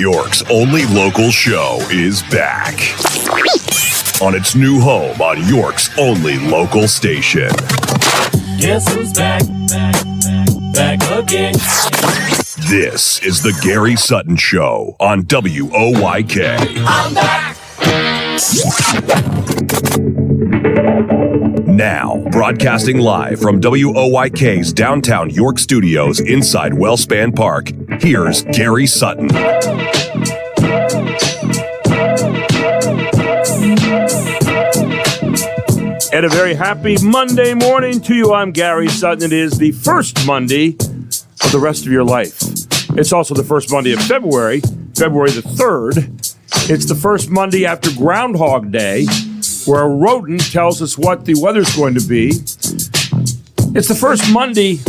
York's only local show is back on its new home on York's only local station. Guess who's back? Back again. This is the Gary Sutton Show on WOYK. I'm back. Now, broadcasting live from WOYK's downtown York studios inside Wellspan Park, here's Gary Sutton. And a very happy Monday morning to you. I'm Gary Sutton. It is the first Monday of the rest of your life. It's also the first Monday of February the 3rd. It's the first Monday after Groundhog Day, where a rodent tells us what the weather's going to be. It's the first Monday.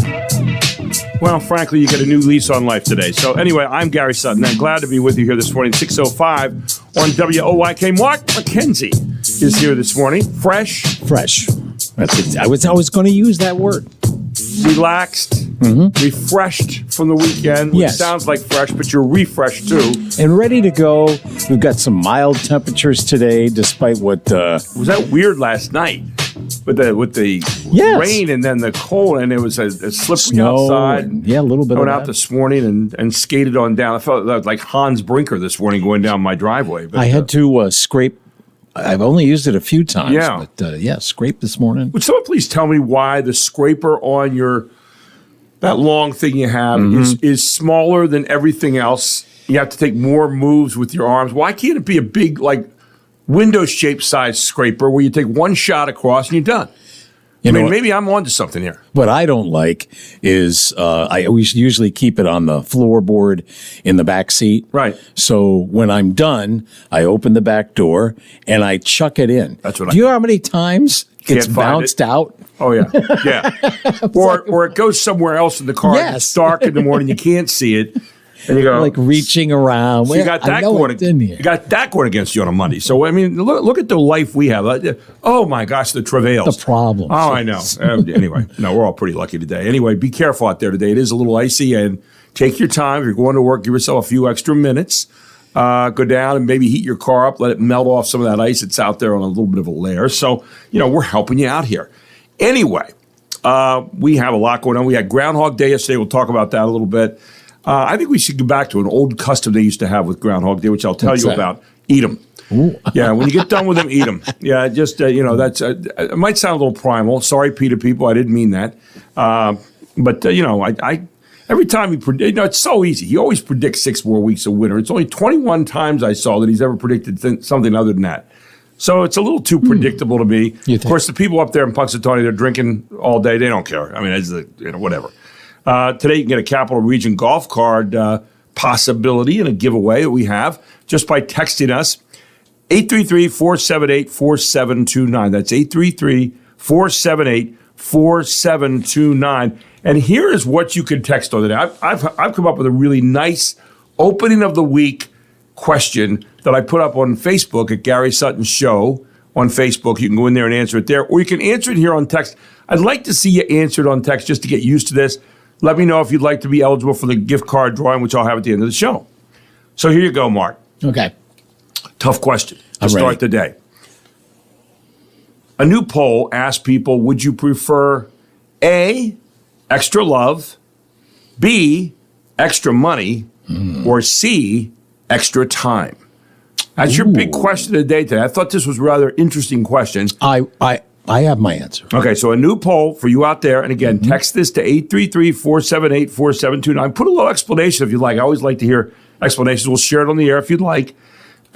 Well, frankly, you get a new lease on life today. So anyway, I'm Gary Sutton. I'm glad to be with you here this morning, 6:05 on WOYK. Mark McKenzie is here this morning. Fresh. I was going to use that word. Relaxed, refreshed from the weekend, which sounds like fresh, but you're refreshed too. And ready to go. We've got some mild temperatures today, despite what... Was that weird last night? With the rain and then the cold, and it was a slippery snow outside. And, a little bit I went of out this morning and skated on down. I felt like Hans Brinker this morning going down my driveway. But, I had to scrape. I've only used it a few times. Yeah. But scrape this morning. Would someone please tell me why the scraper on that long thing you have is smaller than everything else? You have to take more moves with your arms. Why can't it be a big, window-shaped size scraper where you take one shot across and you're done? Maybe I'm onto something here. What I don't like is I always usually keep it on the floorboard in the back seat. Right. So when I'm done, I open the back door and I chuck it in. That's what Do you know how many times it's bounced out? Oh, yeah. Yeah. or it goes somewhere else in the car. Yes. It's dark in the morning. You can't see it. And you go like reaching around. So you got that going against you on a Monday. So look at the life we have. Oh my gosh, the travails, the problems. Oh, I know. Anyway, no, we're all pretty lucky today. Anyway, be careful out there today. It is a little icy, and take your time. If you're going to work, give yourself a few extra minutes. Go down and maybe heat your car up. Let it melt off some of that ice that's out there on a little bit of a layer. So we're helping you out here. Anyway, we have a lot going on. We had Groundhog Day yesterday. We'll talk about that a little bit. I think we should go back to an old custom they used to have with Groundhog Day, which I'll tell you about. Eat them. Ooh. Yeah, when you get done with them, eat them. Yeah, just, that's it might sound a little primal. Sorry, Peter people, I didn't mean that. But I every time he predict, it's so easy. He always predicts 6 more weeks of winter. It's only 21 times I saw that he's ever predicted something other than that. So it's a little too predictable to me. Of course, the people up there in Punxsutawney, they're drinking all day. They don't care. I mean, it's whatever. Today, you can get a Capital Region golf card possibility in a giveaway that we have just by texting us 833-478-4729. That's 833-478-4729. And here is what you can text on today. I've come up with a really nice opening of the week question that I put up on Facebook at Gary Sutton Show on Facebook. You can go in there and answer it there, or you can answer it here on text. I'd like to see you answer it on text just to get used to this. Let me know if you'd like to be eligible for the gift card drawing, which I'll have at the end of the show. So here you go, Mark. Okay. Tough question to start the day. A new poll asked people, would you prefer A, extra love, B, extra money, or C, extra time? That's your big question of the day today. I thought this was a rather interesting question. I have my answer. Okay, so a new poll for you out there. And again, text this to 833-478-4729. Put a little explanation if you'd like. I always like to hear explanations. We'll share it on the air if you'd like.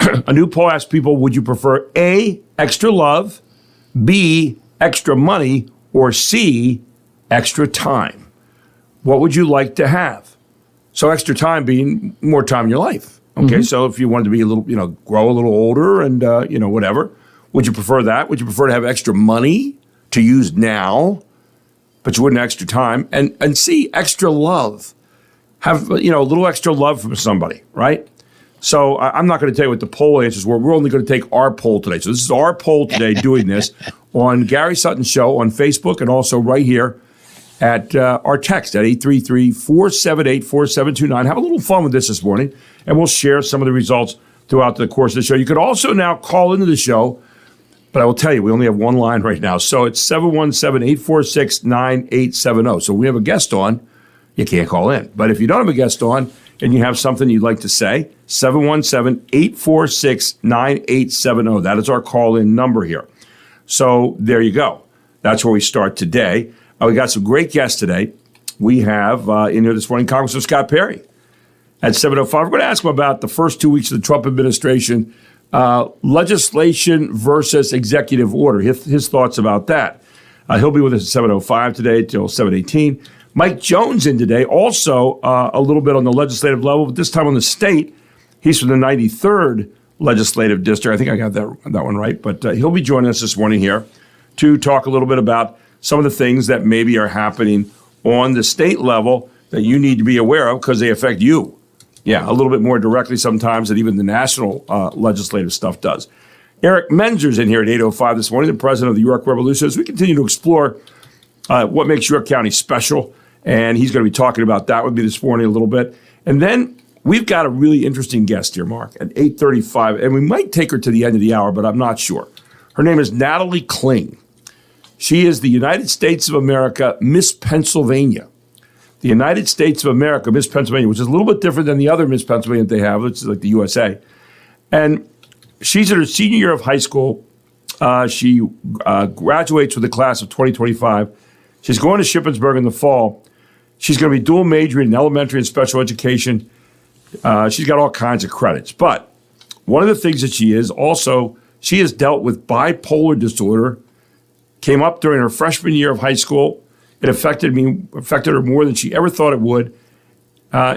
A new poll asks people, would you prefer A, extra love, B, extra money, or C, extra time? What would you like to have? So extra time being more time in your life. Okay, so if you wanted to be a little, grow a little older and, whatever. Would you prefer that? Would you prefer to have extra money to use now, but you wouldn't have extra time? And C, extra love. Have, a little extra love from somebody, right? So I'm not going to tell you what the poll answers were. We're only going to take our poll today. So this is our poll today doing this on Gary Sutton Show on Facebook and also right here at our text at 833-478-4729. Have a little fun with this morning, and we'll share some of the results throughout the course of the show. You could also now call into the show, but I will tell you, we only have one line right now. So it's 717-846-9870. So we have a guest on, you can't call in. But if you don't have a guest on and you have something you'd like to say, 717-846-9870. That is our call-in number here. So there you go. That's where we start today. We got some great guests today. We have in here this morning Congressman Scott Perry at 7:05. We're going to ask him about the first 2 weeks of the Trump administration, legislation versus executive order, his thoughts about that. He'll be with us at 7:05 today till 7:18. Mike Jones in today, also a little bit on the legislative level, but this time on the state. He's from the 93rd Legislative District. I think I got that one right, but he'll be joining us this morning here to talk a little bit about some of the things that maybe are happening on the state level that you need to be aware of because they affect you. Yeah, a little bit more directly sometimes than even the national legislative stuff does. Eric Menzer's in here at 8:05 this morning, the president of the York Revolution, as we continue to explore what makes York County special. And he's going to be talking about that with me this morning a little bit. And then we've got a really interesting guest here, Mark, at 8:35. And we might take her to the end of the hour, but I'm not sure. Her name is Natalie Kling. She is the United States of America Miss Pennsylvania. The United States of America Miss Pennsylvania, which is a little bit different than the other Miss Pennsylvania that they have, which is like the USA. And she's in her senior year of high school. She graduates with the class of 2025. She's going to Shippensburg in the fall. She's going to be dual majoring in elementary and special education. She's got all kinds of credits. But one of the things that she is also, she has dealt with bipolar disorder, came up during her freshman year of high school. It affected her more than she ever thought it would.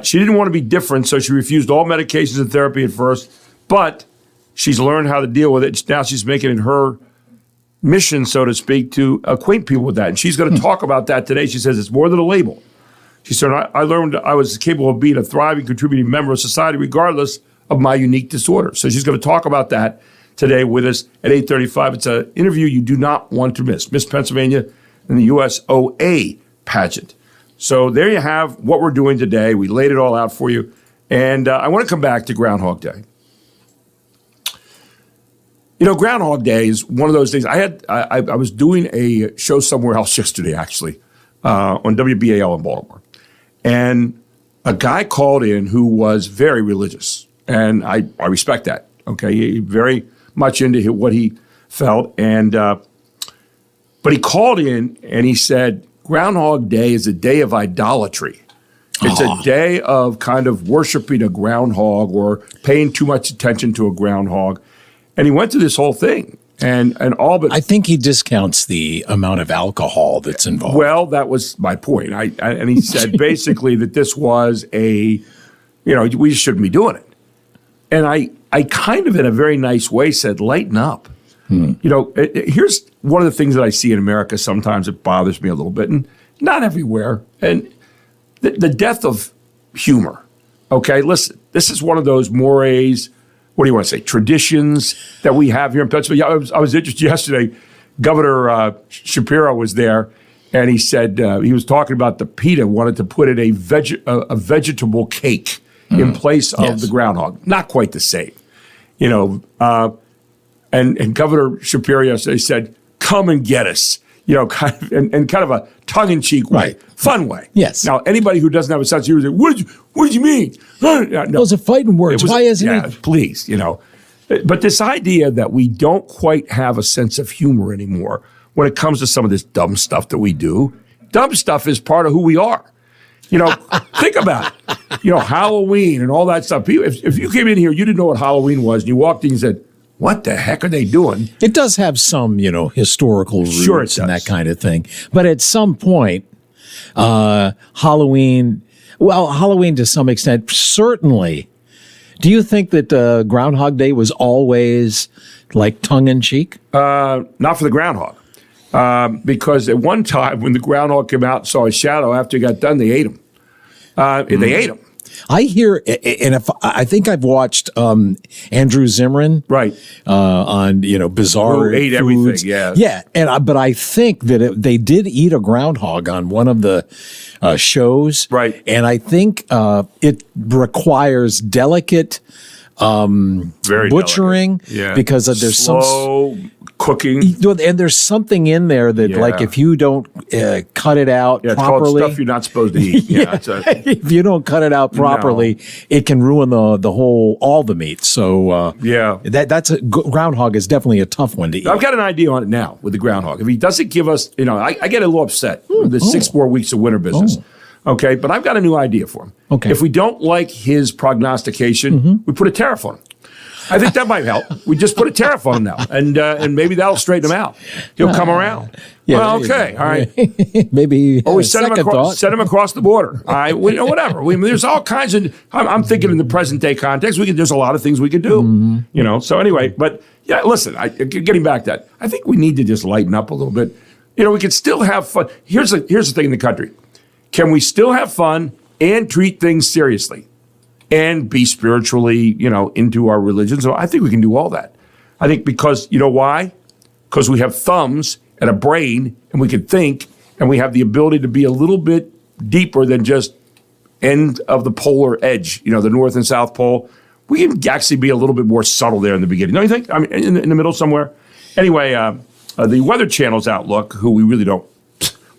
She didn't want to be different, so she refused all medications and therapy at first, but she's learned how to deal with it. Now she's making it her mission, so to speak, to acquaint people with that. And she's going to talk about that today. She says it's more than a label. She said, I learned I was capable of being a thriving, contributing member of society regardless of my unique disorder. So she's going to talk about that today with us at 8:35. It's an interview you do not want to miss. Miss Pennsylvania and the USOA pageant. So there you have what we're doing today. We laid it all out for you. And I want to come back to Groundhog Day. You know, Groundhog Day is one of those things. I was doing a show somewhere else yesterday, actually, on WBAL in Baltimore. And a guy called in who was very religious. And I respect that, okay? He very much into what he felt. And but he called in and he said, Groundhog Day is a day of idolatry. It's a day of kind of worshiping a groundhog or paying too much attention to a groundhog. And he went through this whole thing. And all but... I think he discounts the amount of alcohol that's involved. Well, that was my point. And he said basically that this was we shouldn't be doing it. And I kind of in a very nice way said, lighten up. You know, here's one of the things that I see in America sometimes that bothers me a little bit, and not everywhere, and the death of humor. Okay, listen, this is one of those mores, what do you want to say, traditions that we have here in Pennsylvania. I was interested yesterday, Governor Shapiro was there, and he said, he was talking about the PETA wanted to put in a vegetable cake in place of the groundhog. Not quite the same. You know, and Governor Shapiro yesterday said, come and get us, you know, kind of, and kind of a tongue-in-cheek way, fun way. Yes. Now, anybody who doesn't have a sense of humor, what did you mean? No. Those are fighting words. Why isn't it? Please, you know. But this idea that we don't quite have a sense of humor anymore when it comes to some of this dumb stuff that we do, dumb stuff is part of who we are. You know, think about it. You know, Halloween and all that stuff. If you came in here, you didn't know what Halloween was, and you walked in and said, what the heck are they doing? It does have some, historical roots and that kind of thing. But at some point, Halloween to some extent, certainly. Do you think that Groundhog Day was always like tongue-in-cheek? Not for the groundhog. Because at one time when the groundhog came out and saw a shadow after he got done, they ate him. They ate him. I hear, and if I think I've watched Andrew Zimmern, Right. On Bizarre Who ate Foods. everything, yeah. but I think that they did eat a groundhog on one of the shows, Right. And I think it requires delicate Very butchering, delicate. Yeah. because there's slow cooking. and there's something in there that, like, if you don't cut it out Yeah, it's properly, called stuff you're not supposed to eat. Yeah, if you don't cut it out properly, it can ruin the whole all the meat. So that's groundhog is definitely a tough one to eat. I've got an idea on it now with the groundhog. If he doesn't give us, I get a little upset with the 6 more weeks of winter business. Okay, but I've got a new idea for him. Okay. If we don't like his prognostication, we put a tariff on him. I think that might help. We just put a tariff on him now, and maybe that'll straighten him out. He'll come around. Yeah, well, okay, all right. Maybe. Or we send him across the border. All right, whatever. There's all kinds of. I'm thinking in the present day context, there's a lot of things we could do. So anyway, but yeah, listen. Getting back to that, I think we need to just lighten up a little bit. We can still have fun. Here's the thing in the country: can we still have fun and treat things seriously? And be spiritually, into our religion. So I think we can do all that. I think because, why? Because we have thumbs and a brain, and we can think, and we have the ability to be a little bit deeper than just end of the polar edge, the North and South Pole. We can actually be a little bit more subtle there in the beginning. Don't you think? I mean, in the middle somewhere. Anyway, the Weather Channel's outlook, who we really don't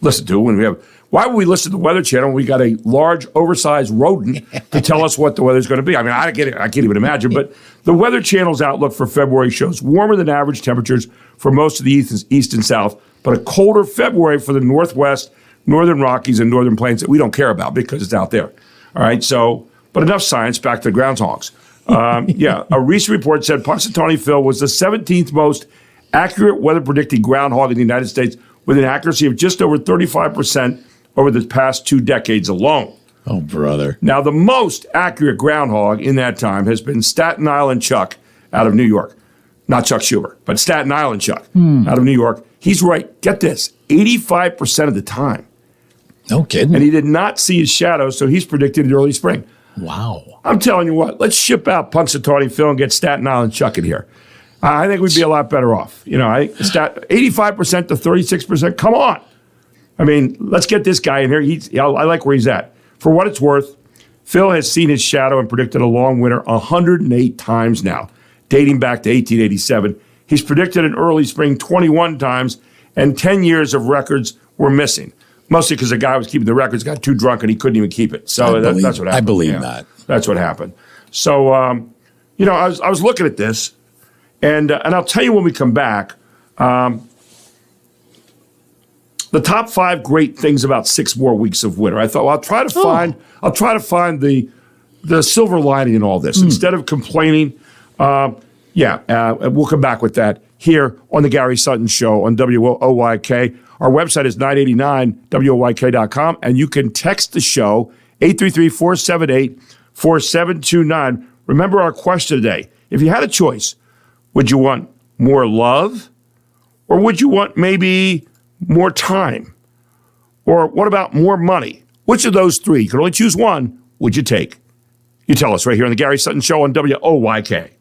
listen to when we have. Why would we listen to the Weather Channel when we got a large, oversized rodent to tell us what the weather's going to be? I mean, I get it. I can't even imagine. But the Weather Channel's outlook for February shows warmer than average temperatures for most of the east and south, but a colder February for the Northwest, Northern Rockies, and Northern Plains that we don't care about because it's out there. All right. So, but enough science. Back to the groundhogs. A recent report said Punxsutawney Phil was the 17th most accurate weather predicting groundhog in the United States, with an accuracy of just over 35%. Over the past 2 decades alone. Oh, brother. Now, the most accurate groundhog in that time has been Staten Island Chuck out of New York. Not Chuck Schumer, but Staten Island Chuck out of New York. He's right. Get this, 85% of the time. No kidding. And he did not see his shadow, so he's predicted early spring. Wow. I'm telling you what, let's ship out Punxsutawney Phil and get Staten Island Chuck in here. I think we'd be a lot better off. 85% to 36%, come on. I mean, let's get this guy in here. I like where he's at. For what it's worth, Phil has seen his shadow and predicted a long winter 108 times now, dating back to 1887. He's predicted an early spring 21 times, and 10 years of records were missing. Mostly because the guy who was keeping the records got too drunk and he couldn't even keep it. So that's what happened. I believe that. That's what happened. So, I was looking at this, and I'll tell you when we come back. The top 5 great things about 6 more weeks of winter. I thought, well, I'll try to find the silver lining in all this instead of complaining. We'll come back with that here on the Gary Sutton Show on WOYK. Our website is 989WOYK.com, and you can text the show 833-478-4729. Remember our question today: if you had a choice, would you want more love, or would you want maybe more time? Or what about more money? Which of those 3, you can only choose one, would you take? You tell us right here on the Gary Sutton Show on WOYK.